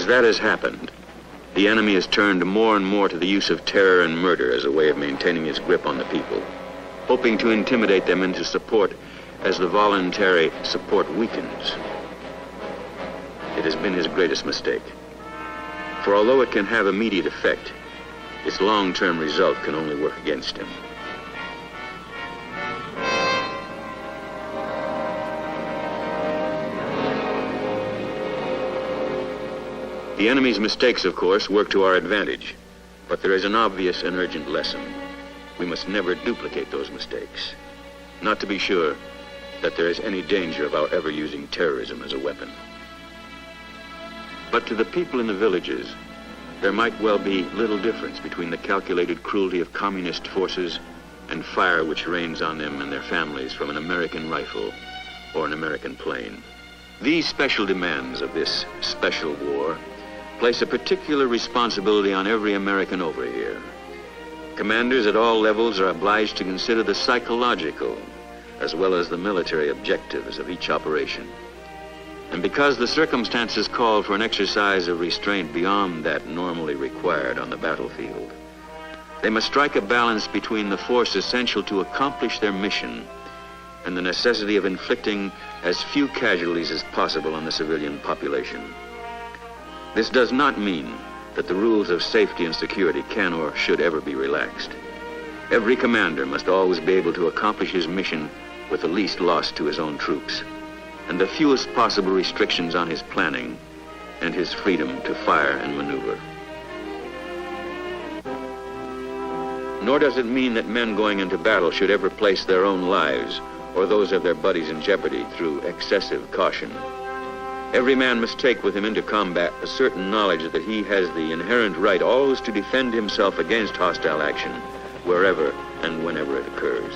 As that has happened, the enemy has turned more and more to the use of terror and murder as a way of maintaining his grip on the people, hoping to intimidate them into support as the voluntary support weakens. It has been his greatest mistake. For although it can have immediate effect, its long-term result can only work against him. The enemy's mistakes, of course, work to our advantage, but there is an obvious and urgent lesson. We must never duplicate those mistakes, not to be sure that there is any danger of our ever using terrorism as a weapon. But to the people in the villages, there might well be little difference between the calculated cruelty of communist forces and fire which rains on them and their families from an American rifle or an American plane. These special demands of this special war place a particular responsibility on every American over here. Commanders at all levels are obliged to consider the psychological as well as the military objectives of each operation. And because the circumstances call for an exercise of restraint beyond that normally required on the battlefield, they must strike a balance between the force essential to accomplish their mission and the necessity of inflicting as few casualties as possible on the civilian population. This does not mean that the rules of safety and security can or should ever be relaxed. Every commander must always be able to accomplish his mission with the least loss to his own troops and the fewest possible restrictions on his planning and his freedom to fire and maneuver. Nor does it mean that men going into battle should ever place their own lives or those of their buddies in jeopardy through excessive caution. Every man must take with him into combat a certain knowledge that he has the inherent right always to defend himself against hostile action, wherever and whenever it occurs.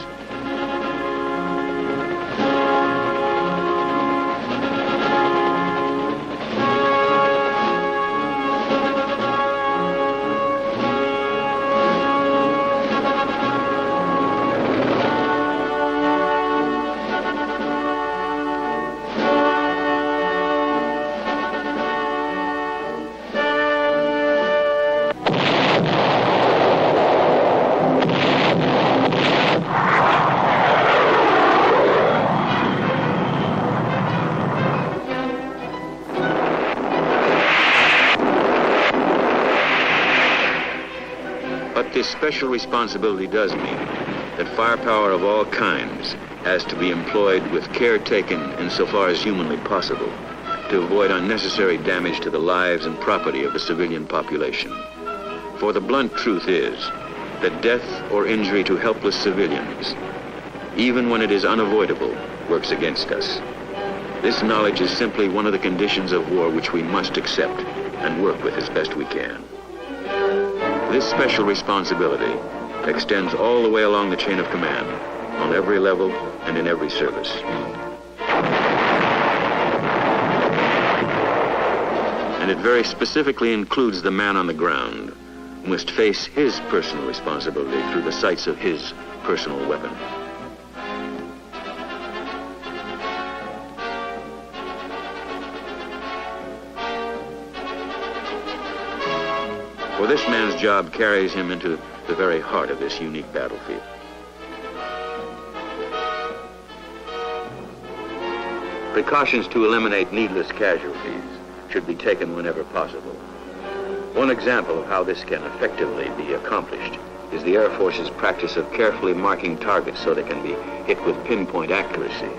This special responsibility does mean that firepower of all kinds has to be employed with care taken insofar as humanly possible to avoid unnecessary damage to the lives and property of the civilian population. For the blunt truth is that death or injury to helpless civilians, even when it is unavoidable, works against us. This knowledge is simply one of the conditions of war which we must accept and work with as best we can. This special responsibility extends all the way along the chain of command, on every level and in every service. And it very specifically includes the man on the ground, who must face his personal responsibility through the sights of his personal weapon. For this man's job carries him into the very heart of this unique battlefield. Precautions to eliminate needless casualties should be taken whenever possible. One example of how this can effectively be accomplished is the Air Force's practice of carefully marking targets so they can be hit with pinpoint accuracy.